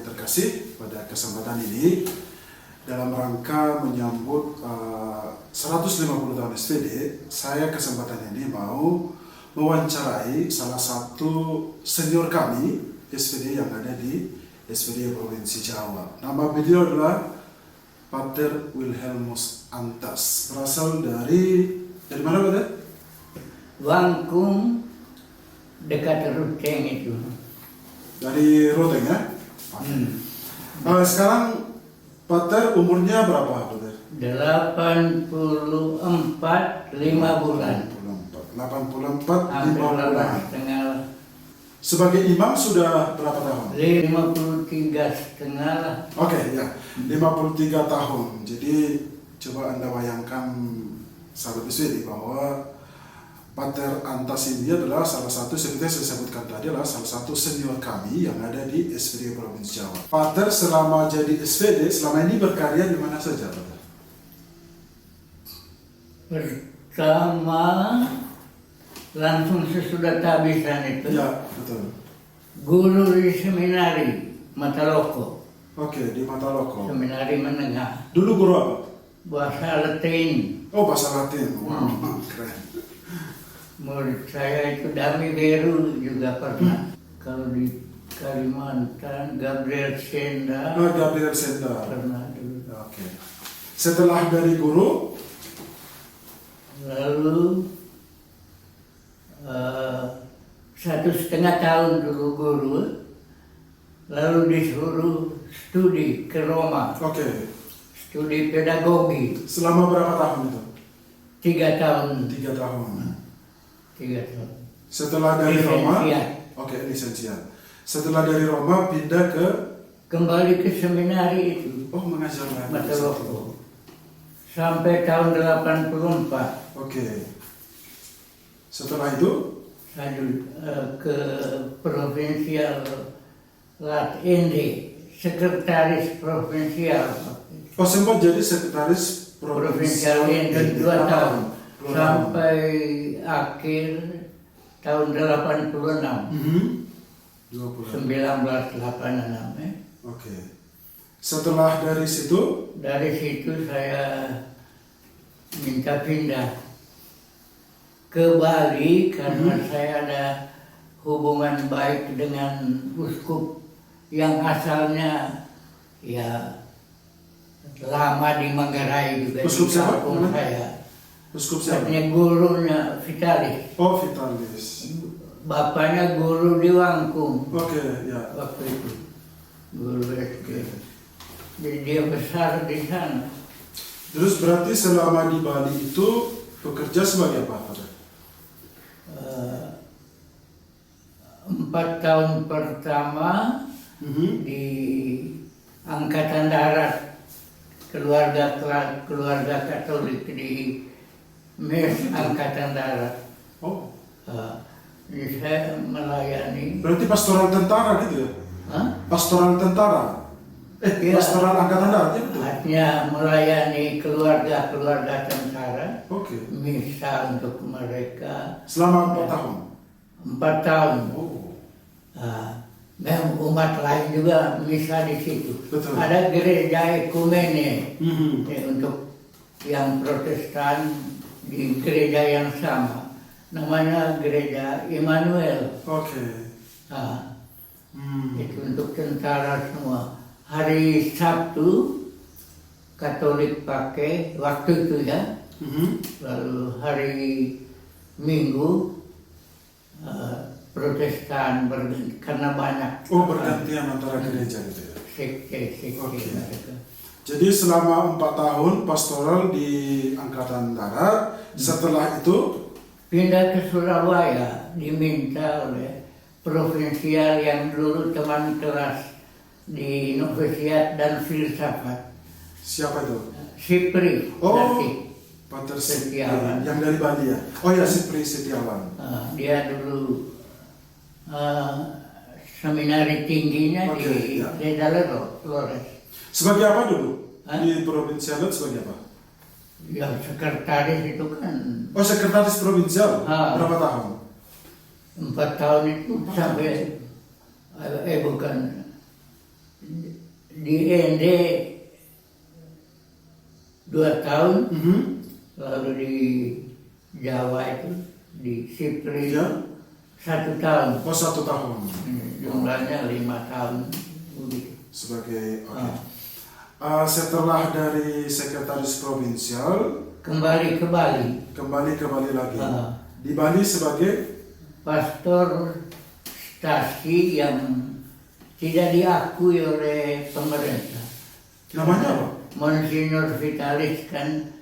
yang terkasih, pada kesempatan ini dalam rangka menyambut 150 tahun SPD, saya kesempatan ini mau mewawancarai salah satu senior kami SPD yang ada di SPD Provinsi Jawa. Nama beliau adalah Pater Wilhelmus Antas, berasal dari mana Pater? Wangkung, dekat Ruteng itu. Dari Ruteng ya? Sekarang Pater umurnya berapa Pater? 84 5 bulan. 84 Hampir 5 bulan. setengah. Sebagai imam sudah berapa tahun? 53 setengah lah. Oke, ya, 53 tahun. Jadi coba Anda bayangkan sahabat SPD bahwa Pater Antas ini adalah salah satu, seperti yang saya sebutkan tadi, adalah salah satu senior kami yang ada di SPD Provinsi Jawa. Pater selama jadi SPD, selama ini berkarya di mana saja, Pater? Pertama, langsung sesudah tabisan itu, Ya, betul. guru di seminari Mataloko. Oke, di Mataloko. Seminari menengah. Dulu guru apa? Bahasa Latin. Oh, bahasa Latin. Wow, keren. Murid saya itu Dami Beru juga pernah. Kalau di Kalimantan, Gabriel Senda Gabriel Senda. pernah dulu. Oke. Setelah dari guru, Lalu 1,5 tahun dulu guru, lalu disuruh studi ke Roma, oke. studi pedagogi. Selama berapa tahun itu? 3 tahun. 3 tahun. 3 tahun. Setelah dari Roma, Lisensiat. oke, lisensiat. Setelah dari Roma pindah ke, Kembali ke seminari itu, oh, mengajar lagi. Mataloko, sampai tahun 84. Oke. Setelah itu, Saya ke Provinsial Lat Ende, sekretaris provinsial. oh, sempat jadi sekretaris Provinsial Ende 2 tahun. Sampai akhir tahun 86. 20. 1986. Oke. Setelah dari situ, Dari situ saya minta pindah ke Bali karena saya ada hubungan baik dengan uskup yang asalnya ya lama di Manggarai juga. Uskup di siapa? kampung saya. uskup siapa? Katanya gurunya Vitalis. Oh, Vitalis. Bapaknya guru di Wangkung Oke, ya. waktu itu. Guru SD. Jadi dia besar di sana. Terus berarti selama di Bali itu bekerja sebagai apa, Pater? 4 tahun pertama di Angkatan Darat, keluarga Katolik di Mes Angkatan Darat. Oh, Jadi saya melayani. berarti pastoral tentara gitu ya? Hah? Pastoral tentara? Iya. Pastoral angkatan darat ya, betul? Artinya melayani keluarga tentara. Oke. Misa untuk mereka. Selama 4 tahun? 4 tahun. Oh, Dan umat lain juga misa di situ. betul. Ada gereja ekumene Mhm. untuk yang Protestan di gereja yang sama. Namanya Gereja Immanuel. Oke. Itu untuk tentara semua. Hari Sabtu Katolik pakai waktu itu ya. Lalu hari Minggu Protestan karena banyak. Oh, bergantian antara gereja gitu ya? Sekte Oke. mereka. Jadi selama 4 tahun pastoral di Angkatan Darat, setelah itu Pindah ke Surabaya, diminta oleh provinsial yang dulu teman kelas di Novisiat dan Filsafat. siapa itu? Sipri, Oh, Datik. Pater Setiawan. yang dari Bali ya? Oh ya, Sipri Setiawan. Dia dulu seminari tingginya Oke, di ya. Dedalero, Flores. Sebagai apa dulu? Hah? Di Provinsial sebagai apa? Yang sekretaris itu kan Oh, sekretaris provinsial. Ah. Berapa tahun? 4 tahun itu sampai bukan di ND 2 tahun, lalu di Jawa itu di Sipri Ya. 1 tahun. Oh, 1 tahun. Jumlahnya 5 tahun begitu. Sebagai setelah dari sekretaris provinsial Kembali ke Bali. kembali ke Bali lagi. Ah. Di Bali sebagai Pastor stasi yang tidak diakui oleh pemerintah. namanya apa? Monsignor Vitalis kan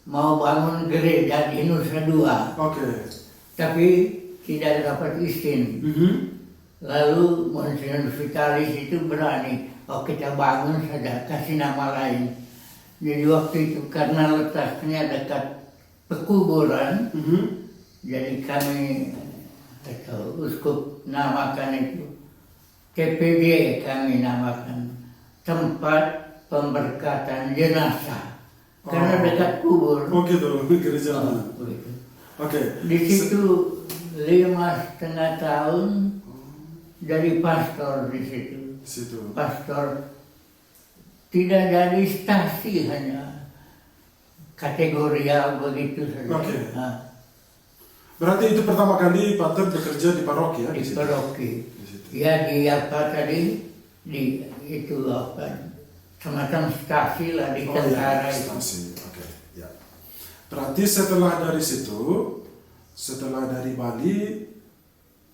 mau bangun gereja di Nusa Dua, Oke. tapi tidak dapat izin. Lalu Monsignor Vitalis itu berani, kita bangun saja, kasih nama lain. Jadi waktu itu karena letaknya dekat pekuburan, jadi kami atau uskup namakan itu TPJ, kami namakan tempat pemberkatan jenazah karena dekat kubur. Oh gitu, gereja. Begitu. Oke. Di situ 5,5 tahun jadi pastor di situ. Situ. Pastor tidak jadi stasi, hanya kategorial begitu saja. Oke. Nah, Berarti itu pertama kali Pater bekerja di paroki ya? di situ? paroki. Di situ. Ya di apa tadi, di itu apa, semacam stasi lah di tentara itu. stasi. Oke, ya. Berarti setelah dari situ, setelah dari Bali,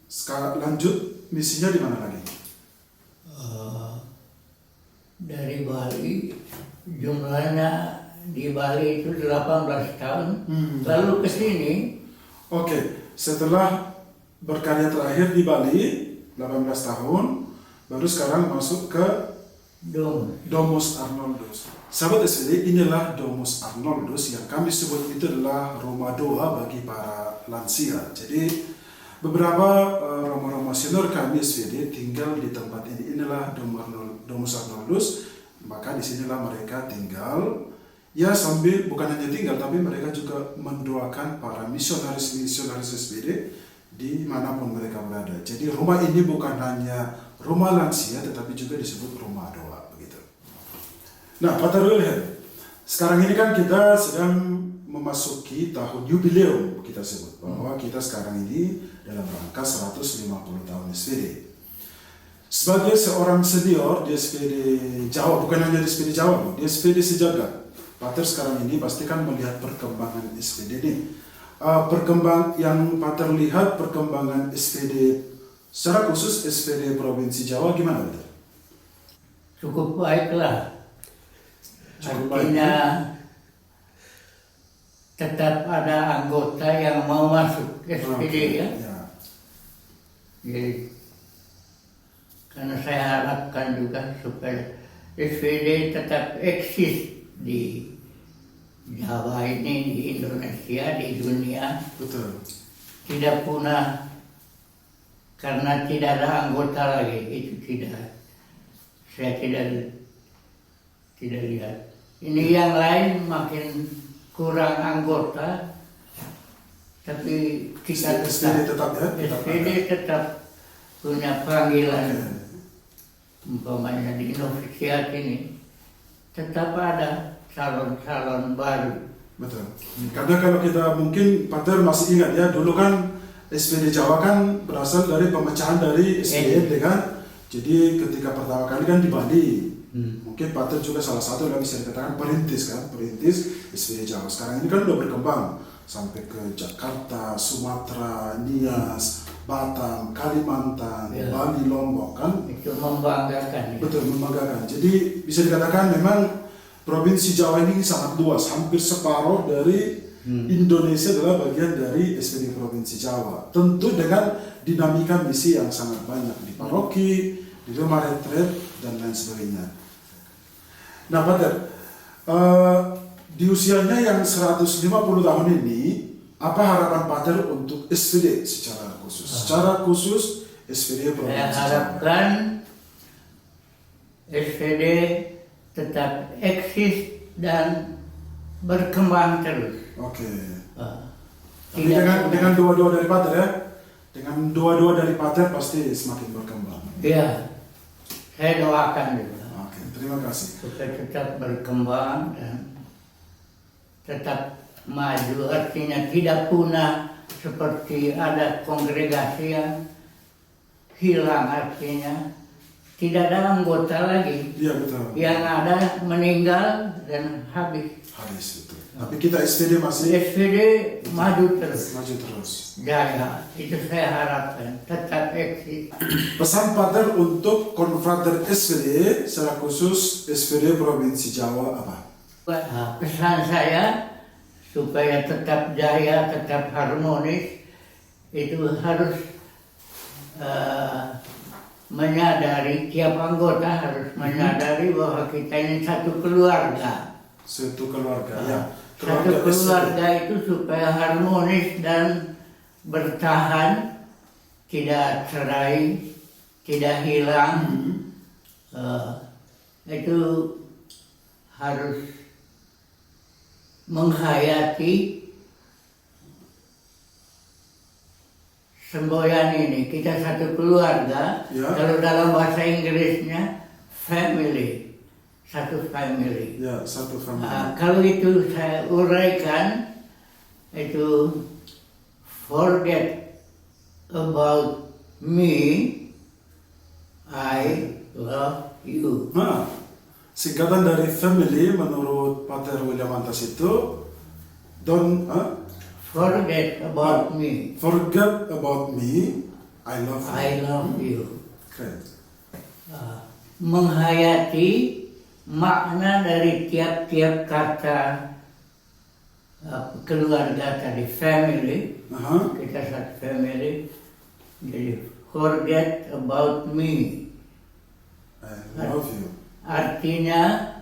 sekarang lanjut misinya di mana lagi? Dari Bali, jumlahnya di Bali itu 18 tahun. Lalu ke sini, Oke, setelah berkarya terakhir di Bali 18 tahun, baru sekarang masuk ke Domus Arnoldus. Sahabat SVD, inilah Domus Arnoldus yang kami sebut itu adalah rumah doa bagi para lansia. Jadi beberapa romo-romo senior kami SVD tinggal di tempat ini. Inilah Domus Arnoldus. Maka disinilah mereka tinggal. Ya sambil bukan hanya tinggal, tapi mereka juga mendoakan para misionaris-misionaris SVD dimanapun mereka berada. Jadi rumah ini bukan hanya rumah lansia, tetapi juga disebut rumah doa. Begitu. Nah, Pater Wilhelm, sekarang ini kan kita sedang memasuki tahun yubileum, kita sebut bahwa kita sekarang ini dalam rangka 150 tahun SVD. Sebagai seorang senior di SVD Jawa, bukan hanya di SVD Jawa, di SVD sejagat, Pater sekarang ini pasti kan melihat perkembangan SVD ini. Yang Pater lihat perkembangan SVD secara khusus SVD Provinsi Jawa gimana, Pater? cukup baiklah. Cukup baik, Artinya tetap ada anggota yang mau masuk SPD ya. Jadi karena saya harapkan juga supaya SPD tetap eksis di Jawa ini, di Indonesia, di dunia. Betul. Tidak punah karena tidak ada anggota lagi, itu tidak. Saya tidak lihat. Ini yang lain makin kurang anggota, tapi kita SPD tetap ya? SPD tetap punya panggilan. Umpamanya di novisiat ini tetap ada calon-calon baru. Betul. Karena kalau kita mungkin Pater masih ingat ya, dulu kan SPD Jawa kan berasal dari pemecahan dari SPND kan. Jadi ketika pertama kali kan di Bali, mungkin Pater juga salah satu yang bisa dikatakan perintis kan, perintis SPD Jawa. Sekarang ini kan udah berkembang sampai ke Jakarta, Sumatera, Nias, Batam, Kalimantan, Bali, Lombok kan. Itu membanggakan. Betul, membanggakan. Jadi bisa dikatakan memang Provinsi Jawa ini sangat luas, hampir separuh dari Indonesia adalah bagian dari SPD Provinsi Jawa. Tentu dengan dinamika misi yang sangat banyak di paroki, di rumah retret, dan lain sebagainya. Nah, Pater, di usianya yang 150 tahun ini, apa harapan Pater untuk SPD secara khusus? Secara khusus SPD Provinsi Jawa. Saya harapkan SPD tetap eksis dan berkembang terus. Oke. Tapi Tidak dengan doa-doa dari Pater ya, dengan doa-doa dari Pater pasti semakin berkembang. Ya, saya doakan juga. Oke, terima kasih. supaya tetap berkembang dan tetap maju, artinya tidak punah seperti ada kongregasi yang hilang, artinya tidak ada anggota lagi, Iya betul. yang ada meninggal dan habis. Habis itu. Tapi kita SPD masih SPD maju terus, maju terus. jaya, itu saya harapkan tetap eksis. Pesan Pater untuk konfrater SPD secara khusus SPD Provinsi Jawa apa? Pesan saya supaya tetap jaya, tetap harmonis, itu harus menyadari, tiap anggota harus menyadari bahwa kita ini satu keluarga. Satu keluarga, ya. Satu keluarga itu supaya harmonis dan bertahan, tidak cerai, tidak hilang. Itu harus menghayati semboyan ini. Kita satu keluarga, Ya. kalau dalam bahasa Inggrisnya family, satu family. Ya, satu family. Kalau itu saya uraikan, itu forget about me, I love you. Nah, singkatan dari family menurut Pater William Antas itu don't Forget about me, forget about me, I love you. I love you. Keren. Menghayati makna dari tiap-tiap kata keluarga tadi, family, Aha. kita satu family, jadi forget about me. I love you. Artinya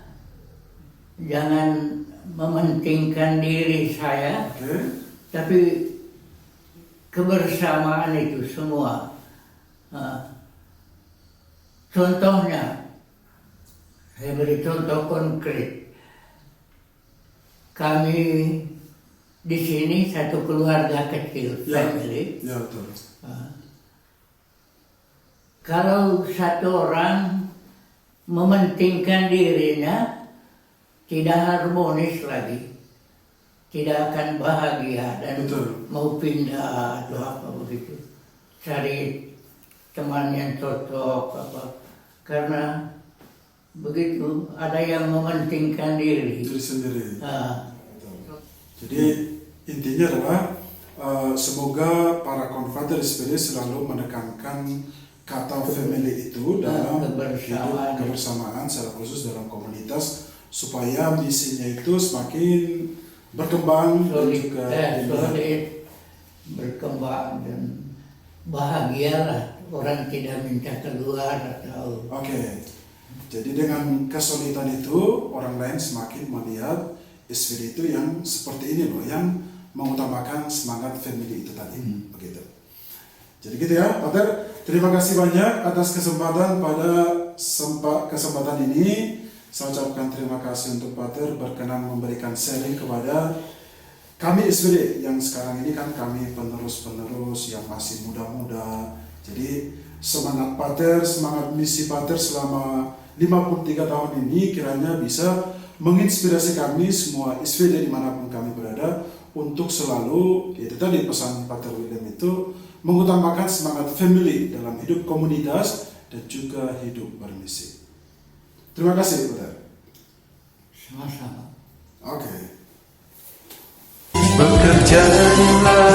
jangan mementingkan diri saya, Oke. tapi kebersamaan itu semua. Contohnya, saya beri contoh konkret. Kami di sini satu keluarga kecil, Ya. family. Ya betul. Kalau satu orang mementingkan dirinya, tidak harmonis lagi, tidak akan bahagia dan Betul. mau pindah atau apa begitu, cari teman yang cocok apa, karena begitu ada yang mementingkan diri. Diri sendiri. Ah, Jadi intinya adalah semoga para konfrater SPD selalu menekankan kata family itu dalam kebersamaan. hidup kebersamaan secara khusus dalam komunitas supaya misinya itu semakin berkembang dan juga indah. solid, berkembang dan bahagialah, orang tidak minta keluar atau Oke. Jadi dengan kesulitan itu orang lain semakin melihat SPD itu yang seperti ini loh, yang mengutamakan semangat family itu tadi, begitu. Jadi gitu ya, Pater. Terima kasih banyak atas kesempatan pada kesempatan ini. Saya ucapkan terima kasih untuk Pater berkenan memberikan sharing kepada kami SPD yang sekarang ini kan kami penerus-penerus yang masih muda-muda. Jadi semangat Pater, semangat misi Pater selama 53 tahun ini kiranya bisa menginspirasi kami semua SPD dimanapun kami berada untuk selalu, itu tadi pesan Pater William itu, mengutamakan semangat family dalam hidup komunitas dan juga hidup bermisi. Terima kasih, Pater. sama-sama. Oke. Bekerjalah